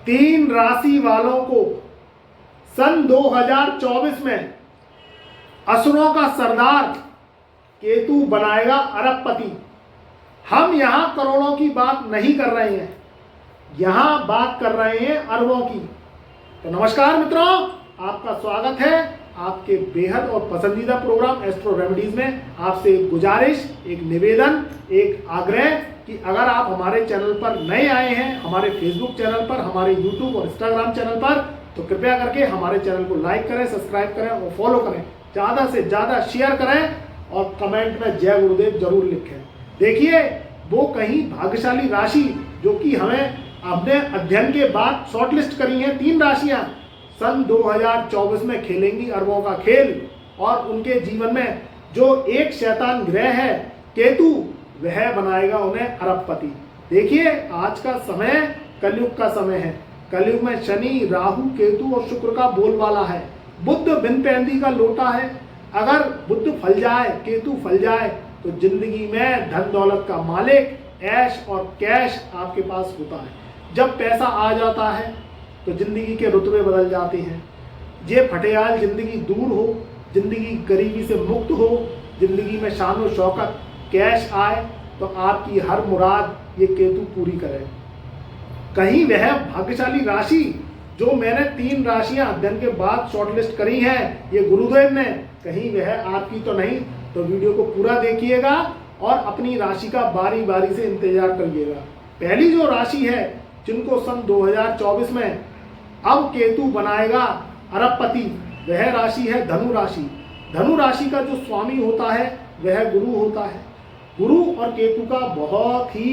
तीन राशि वालों को सन 2024 में असुरों का सरदार केतु बनाएगा अरबपति। हम यहां करोड़ों की बात नहीं कर रहे हैं, यहां बात कर रहे हैं अरबों की। तो नमस्कार मित्रों, आपका स्वागत है आपके बेहद और पसंदीदा प्रोग्राम एस्ट्रो रेमेडीज में। आपसे एक गुजारिश, एक निवेदन, एक आग्रह कि अगर आप हमारे चैनल पर नए आए हैं, हमारे फेसबुक चैनल पर, हमारे यूट्यूब और इंस्टाग्राम चैनल पर, तो कृपया करके हमारे चैनल को लाइक करें, सब्सक्राइब करें और फॉलो करें। ज़्यादा से ज़्यादा शेयर करें और कमेंट में जय गुरुदेव जरूर लिखें। देखिए, वो कहीं भाग्यशाली राशि जो कि हमें अपने अध्ययन के बाद शॉर्टलिस्ट करी हैं, तीन राशियां सन 2024 में खेलेंगी अरबों का खेल। और उनके जीवन में जो एक शैतान ग्रह है केतु, वह बनाएगा उन्हें अरबपति। देखिए, आज का समय कलयुग का समय है। कलयुग में शनि, राहु, केतु और शुक्र का बोलबाला है। बुध बिन पैंदी का लोटा है। अगर बुध फल जाए, केतु फल जाए, तो जिंदगी में धन दौलत का मालिक, ऐश और कैश आपके पास होता है। जब पैसा आ जाता है तो जिंदगी के रुतबे बदल जाते हैं। ये फटेयाल जिंदगी दूर हो, जिंदगी गरीबी से मुक्त हो, जिंदगी में शान और शौकत, कैश आए, तो आपकी हर मुराद ये केतु पूरी करे। कहीं वह भाग्यशाली राशि जो मैंने तीन राशियां अध्ययन के बाद शॉर्टलिस्ट करी हैं ये गुरुदेव ने, कहीं वह आपकी तो नहीं। तो वीडियो को पूरा देखिएगा और अपनी राशि का बारी बारी से इंतजार करिएगा। पहली जो राशि है जिनको सन 2024 में अब केतु बनाएगा अरबपति, वह राशि है धनु राशि। धनु राशि का जो स्वामी होता है वह गुरु होता है। गुरु और केतु का बहुत ही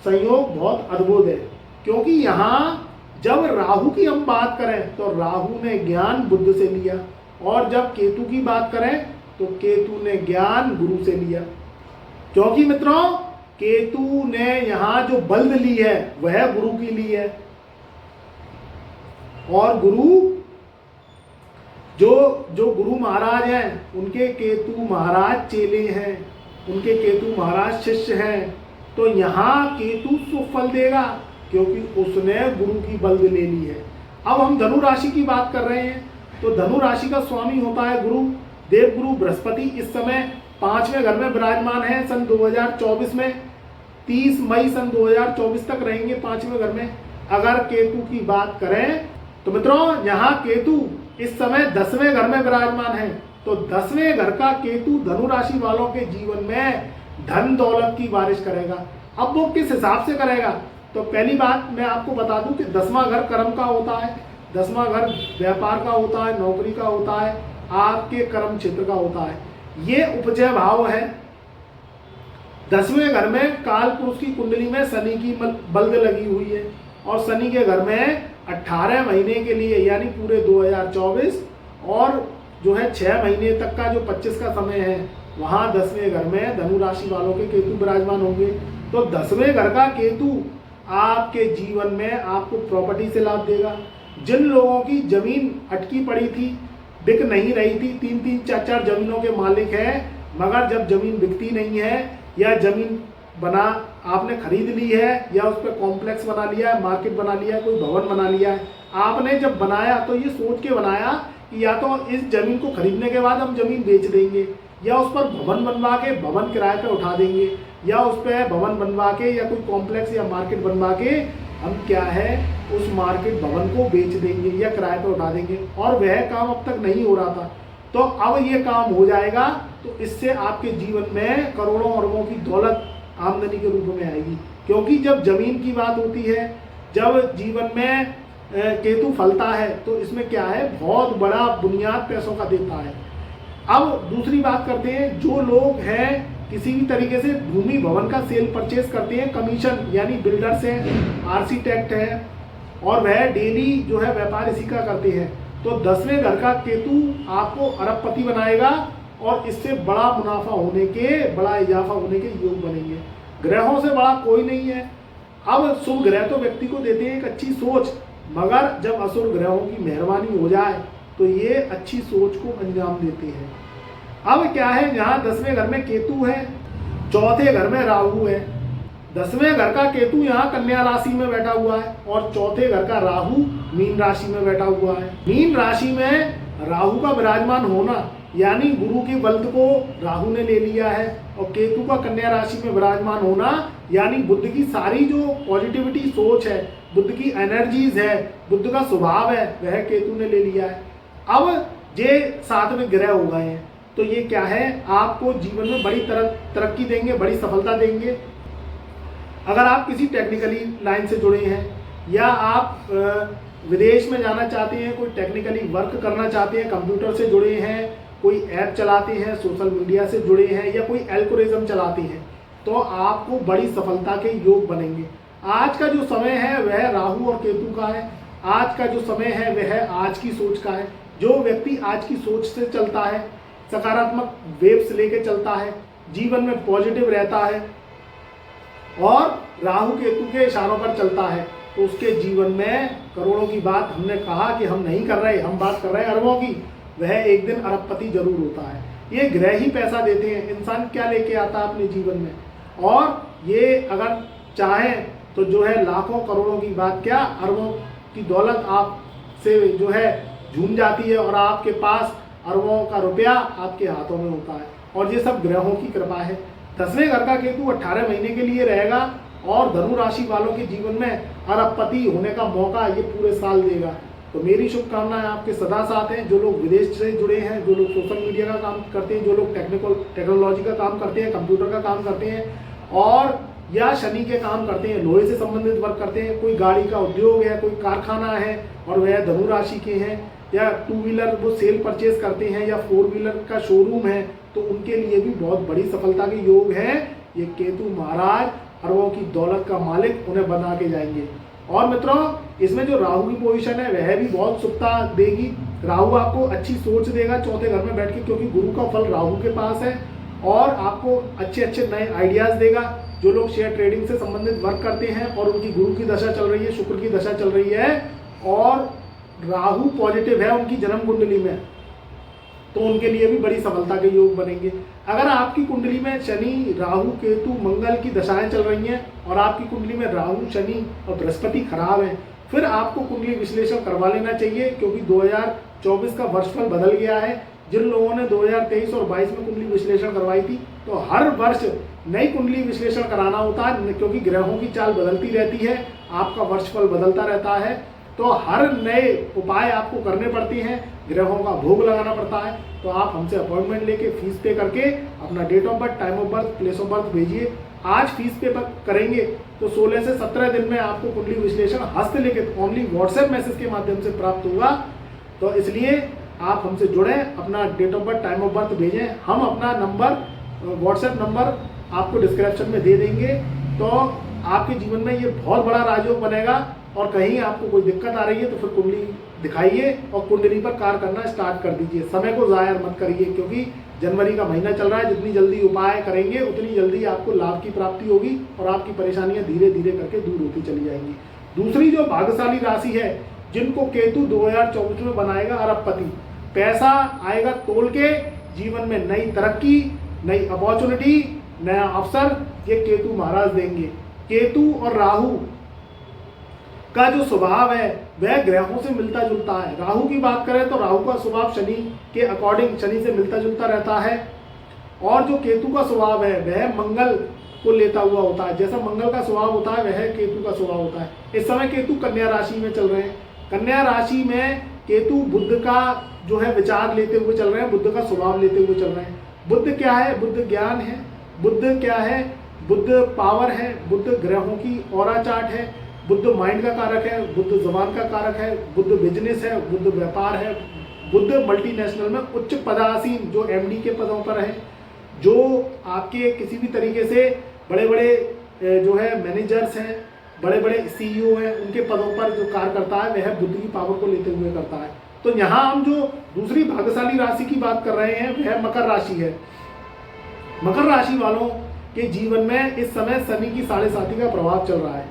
संयोग बहुत अद्भुत है, क्योंकि यहाँ जब राहु की हम बात करें तो राहु ने ज्ञान बुध से लिया, और जब केतु की बात करें तो केतु ने ज्ञान गुरु से लिया। क्योंकि मित्रों, केतु ने यहाँ जो बल्द ली है वह गुरु की ली है, और गुरु जो गुरु महाराज हैं उनके केतु महाराज चेले हैं, उनके केतु महाराज शिष्य हैं। तो यहाँ केतु सुफल देगा क्योंकि उसने गुरु की बल्द ले ली है। अब हम धनु राशि की बात कर रहे हैं, तो धनु राशि का स्वामी होता है गुरु। देवगुरु बृहस्पति इस समय 5वें घर में विराजमान है। सन 2024 में 30 मई सन 2024 तक रहेंगे 5वें घर में। अगर केतु की बात करें तो मित्रों, यहाँ केतु इस समय 10वें घर में विराजमान है। तो 10वें घर का केतु धनु राशि वालों के जीवन में धन दौलत की बारिश करेगा। अब वो किस हिसाब से करेगा, तो पहली बात मैं आपको बता दूं कि 10वां घर कर्म का होता है, 10वां घर व्यापार का होता है, नौकरी का होता है, आपके कर्म क्षेत्र का होता है। ये उपजय भाव है। 10वें घर में काल पुरुष की कुंडली में शनि की बल्द लगी हुई है, और शनि के घर में 18 महीने के लिए यानी पूरे 2024 और जो है 6 महीने तक का जो 25 का समय है, वहाँ 10वें घर में धनु राशि वालों के केतु विराजमान होंगे। तो 10वें घर का केतु आपके जीवन में आपको प्रॉपर्टी से लाभ देगा। जिन लोगों की जमीन अटकी पड़ी थी, बिक नहीं रही थी, 3-3, 4-4 जमीनों के मालिक हैं, मगर जब जमीन बिकती नहीं है, या जमीन बना आपने खरीद ली है, या उस पर कॉम्प्लेक्स बना लिया है, मार्केट बना लिया है, कोई भवन बना लिया है, आपने जब बनाया तो ये सोच के बनाया कि या तो इस जमीन को खरीदने के बाद हम जमीन बेच देंगे, या उस पर भवन बनवा के भवन किराए पे उठा देंगे, या उस पर भवन बनवा के या कोई कॉम्प्लेक्स या मार्केट बनवा के हम क्या है उस मार्केट भवन को बेच देंगे या किराए पे उठा देंगे। और वह काम अब तक नहीं हो रहा था, तो अब ये काम हो जाएगा। तो इससे आपके जीवन में करोड़ों अरबों की दौलत आमदनी के रूप में आएगी। क्योंकि जब जमीन की बात होती है, जब जीवन में केतु फलता है, तो इसमें क्या है बहुत बड़ा बुनियाद पैसों का देता है। अब दूसरी बात करते हैं, जो लोग हैं किसी भी तरीके से भूमि भवन का सेल परचेज करते हैं, कमीशन यानी बिल्डर्स हैं, आर्किटेक्ट हैं, और वह डेली जो है व्यापार इसी का करते हैं, तो 10वें घर का केतु आपको अरबपति बनाएगा, और इससे बड़ा मुनाफा होने के, बड़ा इजाफा होने के योग बनेंगे। ग्रहों से बड़ा कोई नहीं है। अब शुभ ग्रह तो व्यक्ति को देते हैं एक अच्छी सोच, मगर जब असुर ग्रहों की मेहरबानी हो जाए तो ये अच्छी सोच को अंजाम देते हैं। अब क्या है, यहाँ 10वें घर में केतु है, चौथे घर में राहु है। 10वें घर का केतु यहाँ कन्या राशि में बैठा हुआ है और चौथे घर का राहु मीन राशि में बैठा हुआ है। मीन राशि में राहु का विराजमान होना यानी गुरु के बल को राहु ने ले लिया है, और केतु का कन्या राशि में विराजमान होना यानी बुध की सारी जो पॉजिटिविटी सोच है, बुध की एनर्जीज है, बुध का स्वभाव है, वह केतु ने ले लिया है। अब ये साथ में ग्रह हो गए हैं तो ये क्या है, आपको जीवन में बड़ी तरक्की देंगे, बड़ी सफलता देंगे। अगर आप किसी टेक्निकली लाइन से जुड़े हैं या आप विदेश में जाना चाहते हैं, कोई टेक्निकली वर्क करना चाहते हैं, कंप्यूटर से जुड़े हैं, कोई ऐप चलाते हैं, सोशल मीडिया से जुड़े हैं या कोई एल्गोरिथम चलाते हैं, तो आपको बड़ी सफलता के योग बनेंगे। आज का जो समय है वह राहु और केतु का है। आज का जो समय है वह आज की सोच का है। जो व्यक्ति आज की सोच से चलता है, सकारात्मक वेव्स लेके चलता है, जीवन में पॉजिटिव रहता है और राहु केतु के इशारों पर चलता है, तो उसके जीवन में करोड़ों की बात हमने कहा कि हम नहीं कर रहे, हम बात कर रहे हैं अरबों की, वह एक दिन अरबपति जरूर होता है। ये ग्रह ही पैसा देते हैं, इंसान क्या लेके आता है अपने जीवन में, और ये अगर चाहें तो जो है लाखों करोड़ों की बात क्या, अरबों की दौलत आप से जो है झूम जाती है और आपके पास अरबों का रुपया आपके हाथों में होता है, और ये सब ग्रहों की कृपा है। 10वें घर का केतु 18 महीने के लिए रहेगा और धनु राशि वालों के जीवन में अरबपति होने का मौका ये पूरे साल देगा। तो मेरी शुभकामनाएं आपके सदा साथ हैं। जो लोग विदेश से जुड़े हैं, जो लोग सोशल मीडिया का काम करते हैं, जो लोग टेक्नोलॉजी का काम करते हैं, कंप्यूटर का काम करते हैं और या शनि के काम करते हैं, लोहे से संबंधित वर्क करते हैं, कोई गाड़ी का उद्योग है, कोई कारखाना है और वह धनु राशि के हैं, या 2 व्हीलर वो सेल परचेज करते हैं या 4 व्हीलर का शोरूम है, तो उनके लिए भी बहुत बड़ी सफलता के योग हैं। ये केतु महाराज अरबों की दौलत का मालिक उन्हें बना के जाएंगे। और मित्रों, इसमें जो राहु की पोजीशन है वह भी बहुत सुखता देगी। राहु आपको अच्छी सोच देगा चौथे घर में बैठ के, क्योंकि गुरु का फल राहु के पास है, और आपको अच्छे अच्छे नए आइडियाज देगा। जो लोग शेयर ट्रेडिंग से संबंधित वर्क करते हैं और उनकी गुरु की दशा चल रही है, शुक्र की दशा चल रही है और राहु पॉजिटिव है उनकी जन्म कुंडली में, तो उनके लिए भी बड़ी सफलता के योग बनेंगे। अगर आपकी कुंडली में शनि, राहु, केतु, मंगल की दशाएं चल रही हैं और आपकी कुंडली में राहु, शनि और बृहस्पति खराब हैं, फिर आपको कुंडली विश्लेषण करवा लेना चाहिए, क्योंकि 2024 का वर्षफल बदल गया है। जिन लोगों ने 2023 और 22 में कुंडली विश्लेषण करवाई थी, तो हर वर्ष नई कुंडली विश्लेषण कराना होता है, क्योंकि ग्रहों की चाल बदलती रहती है, आपका वर्षफल बदलता रहता है, तो हर नए उपाय आपको करने पड़ते हैं, ग्रहों का भोग लगाना पड़ता है। तो आप हमसे अपॉइंटमेंट लेके फीस पे करके अपना date of birth, time of birth, place of birth भेजिए। आज फीस पे करेंगे तो 16 से 17 दिन में आपको कुंडली विश्लेषण हस्तलिखित ओनली व्हाट्सएप मैसेज के माध्यम से प्राप्त होगा। तो इसलिए आप हमसे जुड़ें, अपना date of birth, time of birth भेजें, हम अपना नंबर, व्हाट्सएप नंबर आपको डिस्क्रिप्शन में दे देंगे। तो आपके जीवन में ये बहुत बड़ा राजयोग बनेगा, और कहीं आपको कोई दिक्कत आ रही है तो फिर कुंडली दिखाइए और कुंडली पर कार्य करना स्टार्ट कर दीजिए। समय को ज़ाया मत करिए, क्योंकि जनवरी का महीना चल रहा है, जितनी जल्दी उपाय करेंगे उतनी जल्दी आपको लाभ की प्राप्ति होगी और आपकी परेशानियां धीरे धीरे करके दूर होती चली जाएंगी। दूसरी जो भाग्यशाली राशि है, जिनको केतु 2024 में बनाएगा अरबपति, पैसा आएगा तोल के, जीवन में नई तरक्की, नई अपॉर्चुनिटी, नया अवसर ये केतु महाराज देंगे। केतु और राहु का जो स्वभाव है वह ग्रहों से मिलता जुलता है। राहु की बात करें तो राहु का स्वभाव शनि के अकॉर्डिंग शनि से मिलता जुलता रहता है, और जो केतु का स्वभाव है वह मंगल को लेता हुआ होता है। जैसा मंगल का स्वभाव होता है वह केतु का स्वभाव होता है। इस समय केतु कन्या राशि में चल रहे हैं। कन्या राशि में केतु बुद्ध का जो है विचार लेते हुए चल रहे हैं, बुद्ध का स्वभाव लेते हुए चल रहे हैं। बुद्ध क्या है? बुद्ध ज्ञान है। बुद्ध क्या है? बुद्ध पावर है। बुद्ध ग्रहों की ऑरा चार्ट है। बुद्ध माइंड का कारक है। बुद्ध जबान का कारक है। बुद्ध बिजनेस है। बुद्ध व्यापार है। बुद्ध मल्टीनेशनल में उच्च पदासीन जो एमडी के पदों पर है, जो आपके किसी भी तरीके से बड़े बड़े जो है मैनेजर्स हैं, बड़े बड़े सीईओ हैं, उनके पदों पर जो कार्य करता है वह बुद्ध की पावर को लेते हुए करता है। तो यहाँ हम जो दूसरी भाग्यशाली राशि की बात कर रहे हैं वह मकर राशि है। मकर राशि वालों के जीवन में इस समय शनि की 7.5 का प्रभाव चल रहा है।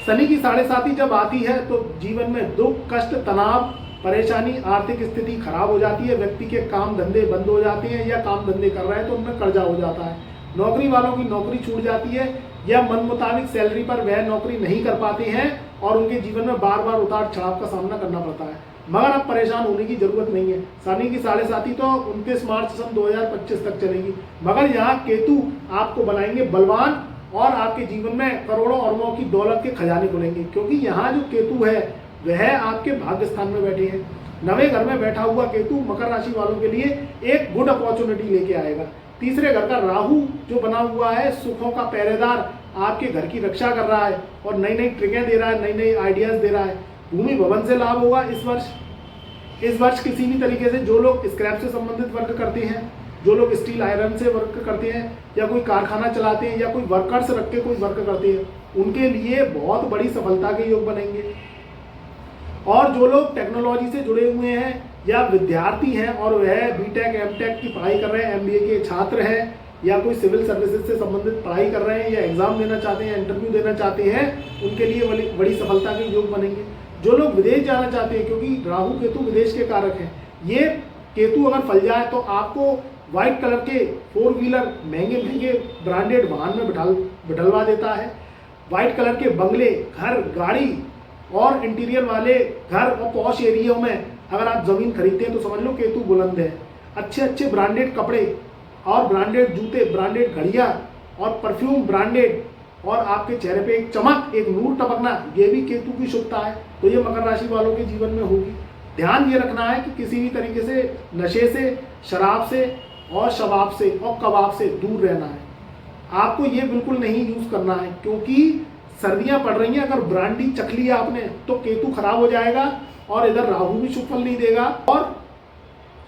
शनि की 7.5 जब आती है तो जीवन में दुख, कष्ट, तनाव, परेशानी, आर्थिक स्थिति खराब हो जाती है। व्यक्ति के काम धंधे बंद हो जाते हैं, या काम धंधे कर रहे हैं तो उनमें कर्जा हो जाता है। नौकरी वालों की नौकरी छूट जाती है, या मन मुताबिक सैलरी पर वह नौकरी नहीं कर पाते हैं और उनके जीवन में बार बार उतार चढ़ाव का सामना करना पड़ता है। मगर अब परेशान होने की जरूरत नहीं है। शनि की 7.5 तो 29 मार्च सन 2025 तक चलेगी। मगर यहाँ केतु आपको बनाएंगे बलवान और आपके जीवन में करोड़ों अरबों की दौलत के खजाने खुलेंगे, क्योंकि यहाँ जो केतु है वह आपके भाग्य स्थान में बैठे हैं। 9वें घर में बैठा हुआ केतु मकर राशि वालों के लिए एक गुड अपॉर्चुनिटी लेके आएगा। तीसरे घर का राहु जो बना हुआ है सुखों का पहरेदार, आपके घर की रक्षा कर रहा है और नई नई ट्रिकें दे रहा है, नई नई आइडियाज दे रहा है। भूमि भवन से लाभ होगा इस वर्ष। इस वर्ष किसी भी तरीके से जो लोग स्क्रैप से संबंधित वर्क करते हैं, जो लोग स्टील आयरन से वर्क करते हैं या कोई कारखाना चलाते हैं या कोई वर्कर्स रख के कोई वर्क करते हैं, उनके लिए बहुत बड़ी सफलता के योग बनेंगे। और जो लोग टेक्नोलॉजी से जुड़े हुए हैं या विद्यार्थी हैं और वह बीटेक एमटेक की पढ़ाई कर रहे हैं, एमबीए के छात्र हैं या कोई सिविल सर्विसेज से संबंधित पढ़ाई कर रहे हैं या एग्जाम देना चाहते हैं, इंटरव्यू देना चाहते हैं, उनके लिए बड़ी सफलता के योग बनेंगे। जो लोग विदेश जाना चाहते हैं, क्योंकि राहु केतु विदेश के कारक हैं, ये केतु अगर फल जाए तो आपको व्हाइट कलर के 4 व्हीलर महंगे महंगे ब्रांडेड वाहन में बिठलवा देता है। व्हाइट कलर के बंगले, घर, गाड़ी और इंटीरियर वाले घर और पॉश एरिया में अगर आप जमीन खरीदते हैं तो समझ लो केतु बुलंद है। अच्छे अच्छे ब्रांडेड कपड़े और ब्रांडेड जूते, ब्रांडेड घड़ियां और परफ्यूम ब्रांडेड और आपके चेहरे पे एक चमक, एक नूर टपकना, ये भी केतु की शुभता है। तो ये मकर राशि वालों के जीवन में होगी। ध्यान ये रखना है कि किसी भी तरीके से नशे से, शराब से और शबाब से और कबाब से दूर रहना है। आपको ये बिल्कुल नहीं यूज करना है, क्योंकि सर्दियां पड़ रही हैं। अगर ब्रांडी चख लिया आपने तो केतु खराब हो जाएगा और इधर राहु भी शुभ फल नहीं देगा और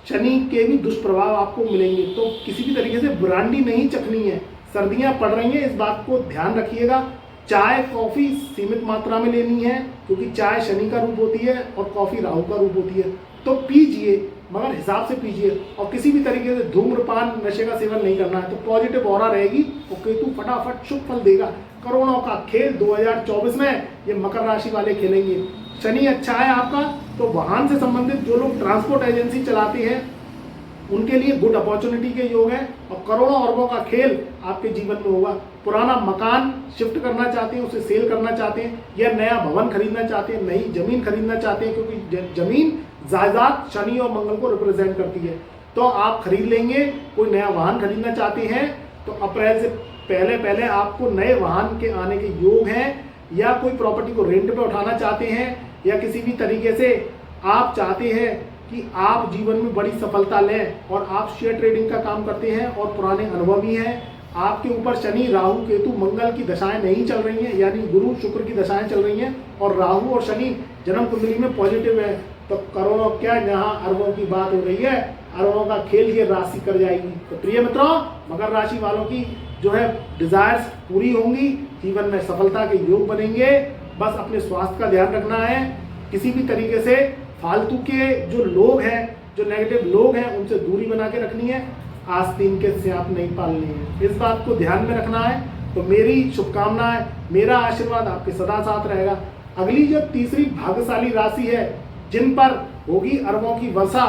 शनि के भी दुष्प्रभाव आपको मिलेंगे। तो किसी भी तरीके से ब्रांडी नहीं चखनी है। सर्दियां पड़ रही हैं, इस बात को ध्यान रखिएगा। चाय कॉफी सीमित मात्रा में लेनी है, क्योंकि चाय शनि का रूप होती है और कॉफी राहु का रूप होती है। तो पीजिए, मगर हिसाब से पीजिए और किसी भी तरीके से धूम्रपान, नशे का सेवन नहीं करना है। तो पॉजिटिव ऑरा रहेगी और केतु फटाफट शुभ फल देगा। करोड़ों का खेल 2024 में ये मकर राशि वाले खेलेंगे। शनि अच्छा है आपका, तो वाहन से संबंधित जो लोग ट्रांसपोर्ट एजेंसी चलाते हैं उनके लिए गुड अपॉर्चुनिटी के योग है और करोड़ों अरबों का खेल आपके जीवन में होगा। पुराना मकान शिफ्ट करना चाहते हैं, उसे सेल करना चाहते हैं या नया भवन खरीदना चाहते हैं, नई जमीन खरीदना चाहते हैं, क्योंकि जमीन जायदाद शनि और मंगल को रिप्रेजेंट करती है, तो आप खरीद लेंगे। कोई नया वाहन खरीदना चाहते हैं तो अप्रैल से पहले आपको नए वाहन के आने के योग हैं, या कोई प्रॉपर्टी को रेंट पे उठाना चाहते हैं या किसी भी तरीके से आप चाहते हैं कि आप जीवन में बड़ी सफलता लें और आप शेयर ट्रेडिंग का काम करते हैं और पुराने अनुभवी हैं। आपके ऊपर शनि, राहु, केतु, मंगल की दशाएं नहीं चल रही हैं, यानी गुरु शुक्र की दशाएं चल रही हैं और राहु और शनि जन्म कुंडली में पॉजिटिव है, तो करोड़ों क्या यहाँ अरबों की बात हो रही है। अरबों का खेल ये राशि कर जाएगी। तो प्रिय मित्रों, मकर राशि वालों की जो है डिजायर्स पूरी होंगी, जीवन में सफलता के योग बनेंगे। बस अपने स्वास्थ्य का ध्यान रखना है। किसी भी तरीके से फालतू के जो लोग हैं, जो नेगेटिव लोग हैं, उनसे दूरी बना के रखनी है। आस्तीन के स्याप नहीं पालनी है, इस बात को ध्यान में रखना है। तो मेरी शुभकामनाएं, मेरा आशीर्वाद आपके सदा साथ रहेगा। अगली जो तीसरी भाग्यशाली राशि है, जिन पर होगी अरबों की वर्षा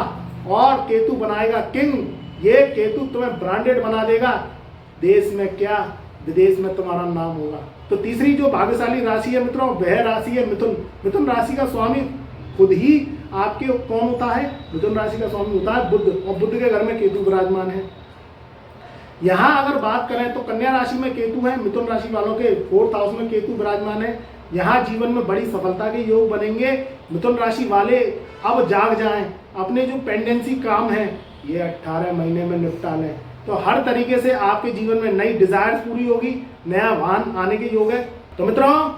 और केतु बनाएगा किंग, ये केतु तुम्हें ब्रांडेड बना देगा। देश में क्या, विदेश में तुम्हारा नाम होगा। तो तीसरी जो भाग्यशाली राशि है मित्रों, वह राशि है मिथुन। मिथुन राशि का स्वामी खुद ही आपके कौन होता है? मिथुन राशि का स्वामी होता है बुध, और बुध के घर में केतु विराजमान है। यहाँ अगर बात करें तो कन्या राशि में केतु है, मिथुन राशि वालों के 4th हाउस में केतु विराजमान है। यहाँ जीवन में बड़ी सफलता के योग बनेंगे। मिथुन राशि वाले अब जाग जाएं, अपने जो पेंडेंसी काम है ये 18 महीने में निपटा लें। तो हर तरीके से आपके जीवन में नई डिजायर्स पूरी होगी, नया वाहन आने के योग है। तो मित्रों,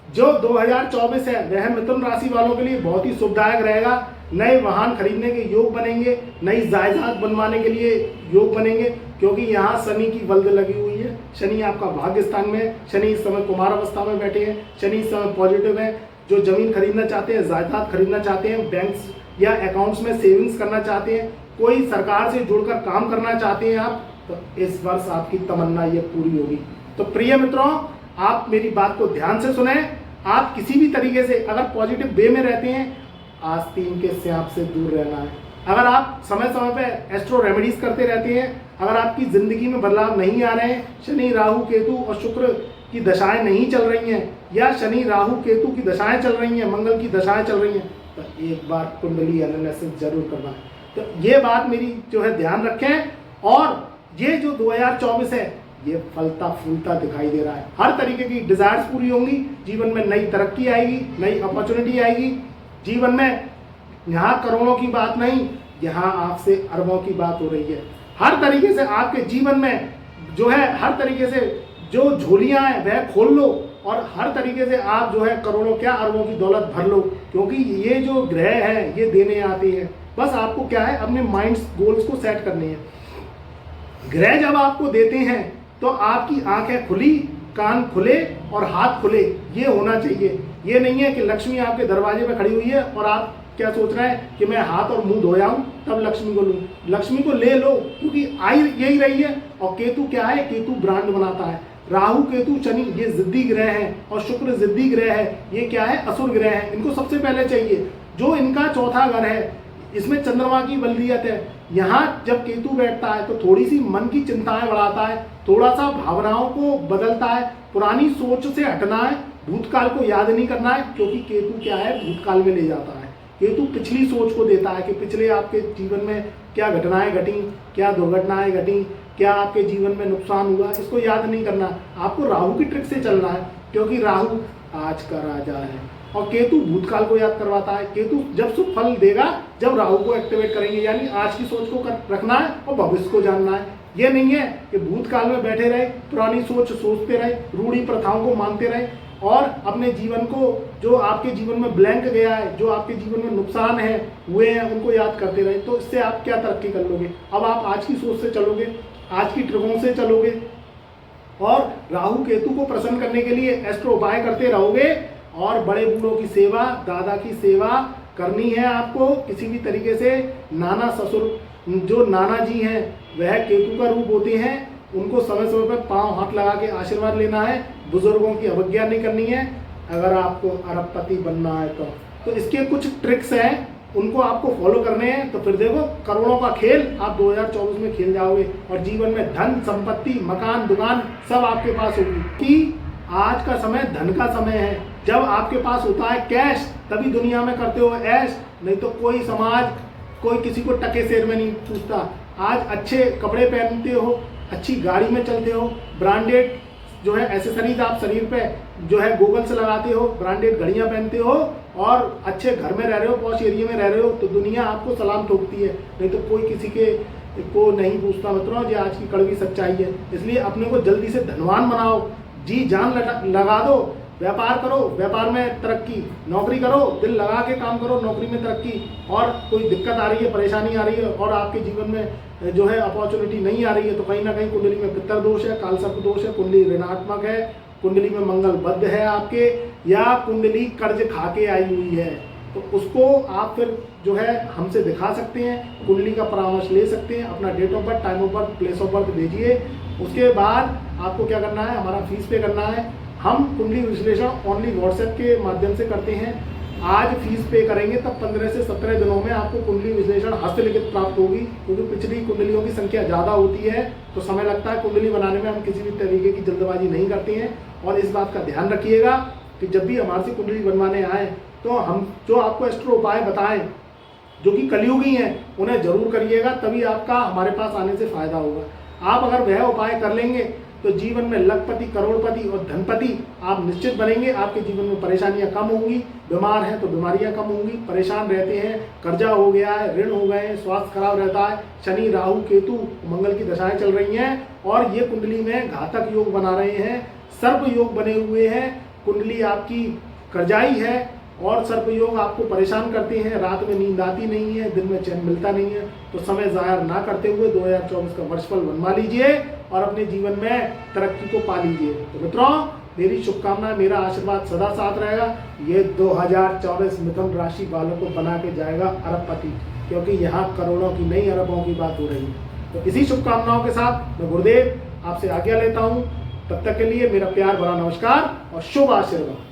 जो 2024 है वह मिथुन राशि वालों के लिए बहुत ही शुभदायक रहेगा। नए वाहन खरीदने के योग बनेंगे, नई जायदाद बनवाने के लिए योग बनेंगे, क्योंकि यहाँ शनि की बल्द लगी हुई है। शनि आपका भाग्य स्थान में, शनि इस समय कुमार अवस्था में बैठे हैं, शनि इस समय पॉजिटिव है। जो जमीन खरीदना चाहते हैं, जायदाद खरीदना चाहते हैं, बैंक्स या अकाउंट्स में सेविंग्स करना चाहते हैं, कोई सरकार से जुड़कर काम करना चाहते हैं आप, तो इस वर्ष आपकी तमन्ना ये पूरी होगी। तो प्रिय मित्रों, आप मेरी बात को ध्यान से सुने। आप किसी भी तरीके से अगर पॉजिटिव वे में रहते हैं, आस्तीन के स्याप से दूर रहना है। अगर आप समय समय पे एस्ट्रो रेमेडीज करते रहते हैं, अगर आपकी जिंदगी में बदलाव नहीं आ रहे हैं, शनि, राहु, केतु और शुक्र की दशाएं नहीं चल रही हैं या शनि राहु केतु की दशाएं चल रही हैं, मंगल की दशाएं चल रही हैं, तो एक बार कुंडली एनालिसिस जरूर करना है। तो ये बात मेरी जो है ध्यान रखें। और ये जो 2024 है ये फलता फूलता दिखाई दे रहा है। हर तरीके की डिजायर्स पूरी होंगी, जीवन में नई तरक्की आएगी, नई अपॉर्चुनिटी आएगी जीवन में। यहाँ करोड़ों की बात नहीं, यहाँ आपसे अरबों की बात हो रही है। हर तरीके से आपके जीवन में जो है हर तरीके से जो झोलियां हैं वह खोल लो और हर तरीके से आप जो है करोड़ों क्या अरबों की दौलत भर लो, क्योंकि ये जो ग्रह है ये देने आते हैं। बस आपको क्या है अपने माइंड गोल्स को सेट करने हैं। ग्रह जब आपको देते हैं तो आपकी आंखें खुली, कान खुले और हाथ खुले, ये होना चाहिए। ये नहीं है कि लक्ष्मी आपके दरवाजे पे खड़ी हुई है और आप क्या सोच रहे हैं कि मैं हाथ और मुंह धोया हूं तब लक्ष्मी को लूं। लक्ष्मी को ले लो, क्योंकि आई यही रही है। और केतु क्या है, केतु ब्रांड बनाता है। राहु केतु शनि ये जिद्दी ग्रह हैं और शुक्र जिद्दी ग्रह है। ये क्या है, असुर ग्रह है। इनको सबसे पहले चाहिए। जो इनका चौथा घर है इसमें चंद्रमा की बलदियत है। यहाँ जब केतु बैठता है तो थोड़ी सी मन की चिंताएं बढ़ाता है, थोड़ा सा भावनाओं को बदलता है, पुरानी सोच से हटना है, भूतकाल को याद नहीं करना है, क्योंकि केतु क्या है भूतकाल में ले जाता है। केतु पिछली सोच को देता है कि पिछले आपके जीवन में क्या घटनाएं घटी, क्या दुर्घटनाएं घटी, क्या आपके जीवन में नुकसान हुआ, इसको याद नहीं करना। आपको राहु की ट्रिक से चलना है, क्योंकि राहु आज का राजा है और केतु भूतकाल को याद करवाता है। केतु जब शुभ फल देगा जब राहु को एक्टिवेट करेंगे, यानी आज की सोच को रखना है और भविष्य को जानना है। ये नहीं है कि भूतकाल में बैठे रहे, पुरानी सोच सोचते रहे, रूढ़ी प्रथाओं को मानते रहे और अपने जीवन को जो आपके जीवन में ब्लैंक गया है, जो आपके जीवन में नुकसान है हुए हैं, उनको याद करते रहे। तो इससे आप क्या तरक्की कर लोगे। अब आप आज की सोच से चलोगे, आज की ट्रिकों से चलोगे और राहु केतु को प्रसन्न करने के लिए एस्ट्रो उपाय करते रहोगे और बड़े बूढ़ों की सेवा, दादा की सेवा करनी है आपको किसी भी तरीके से। नाना ससुर जो नाना जी हैं वह केतु का रूप होते हैं, उनको समय समय पर पांव हाथ लगा के आशीर्वाद लेना है। बुजुर्गों की अवज्ञा नहीं करनी है अगर आपको अरबपति बनना है तो इसके कुछ ट्रिक्स हैं, उनको आपको फॉलो करने हैं। तो फिर देखो करोड़ों का खेल आप 2024 में खेल जाओगे और जीवन में धन संपत्ति मकान दुकान सब आपके पास होगी। कि आज का समय धन का समय है। जब आपके पास होता है कैश तभी दुनिया में करते हो ऐश, नहीं तो कोई समाज कोई किसी को टके सेर में नहीं पूछता। आज अच्छे कपड़े पहनते हो, अच्छी गाड़ी में चलते हो, ब्रांडेड जो है एसेसरीज आप शरीर पे जो है गूगल्स लगाते हो, ब्रांडेड घड़ियां पहनते हो और अच्छे घर में रह रहे हो, पॉश एरिया में रह रहे हो, तो दुनिया आपको सलाम ठोकती है। नहीं तो कोई किसी के को नहीं पूछता। मित्रों ये आज की कड़वी सच्चाई है। इसलिए अपने को जल्दी से धनवान बनाओ, जी जान लगा दो, व्यापार करो, व्यापार में तरक्की, नौकरी करो, दिल लगा के काम करो, नौकरी में तरक्की। और कोई दिक्कत आ रही है, परेशानी आ रही है और आपके जीवन में जो है अपॉर्चुनिटी नहीं आ रही है, तो कहीं ना कहीं कुंडली में पितर दोष है, कालसर्प दोष है, कुंडली ऋणात्मक है, कुंडली में मंगल बद्ध है आपके, या कुंडली कर्ज खा के आई हुई है, तो उसको आप फिर जो है हमसे दिखा सकते हैं, कुंडली का परामर्श ले सकते हैं। अपना date of birth, time of birth, place of birth भेजिए। उसके बाद आपको क्या करना है, हमारा फीस पे करना है। हम कुंडली विश्लेषण ओनली व्हाट्सएप के माध्यम से करते हैं। आज फीस पे करेंगे तब 15 से 17 दिनों में आपको कुंडली विश्लेषण हस्तलिखित प्राप्त होगी, क्योंकि पिछली कुंडलियों की संख्या ज़्यादा होती है तो समय लगता है कुंडली बनाने में। हम किसी भी तरीके की जल्दबाजी नहीं करते हैं और इस बात का ध्यान रखिएगा कि जब भी हमारे से कुंडली बनवाने आए तो हम जो आपको एस्ट्रो उपाय बताएं जो कि कलयुगी हैं उन्हें जरूर करिएगा, तभी आपका हमारे पास आने से फायदा होगा। आप अगर वह उपाय कर लेंगे तो जीवन में लखपति, करोड़पति और धनपति आप निश्चित बनेंगे। आपके जीवन में परेशानियां कम होंगी, बीमार हैं तो बीमारियां कम होंगी, परेशान रहते हैं, कर्जा हो गया है, ऋण हो गए हैं, स्वास्थ्य खराब रहता है, शनि राहु केतु मंगल की दशाएं चल रही हैं और ये कुंडली में घातक योग बना रहे हैं, सर्प योग बने हुए हैं, कुंडली आपकी कर्जाई है और सर्प योग आपको परेशान करते हैं, रात में नींद आती नहीं है, दिन में चैन मिलता नहीं है। तो समय ज़ाया ना करते हुए 2024 का वर्षफल बनवा लीजिए और अपने जीवन में तरक्की को पा लीजिए। तो मित्रों मेरी शुभकामनाएं, मेरा आशीर्वाद सदा साथ रहेगा। ये 2024 मिथुन राशि वालों को बना के जाएगा अरबपति, क्योंकि यहाँ करोड़ों की नहीं अरबों की बात हो रही है। तो इसी शुभकामनाओं के साथ मैं गुरुदेव आपसे आज्ञा लेता हूँ। तब तक के लिए मेरा प्यार भरा नमस्कार और शुभ आशीर्वाद।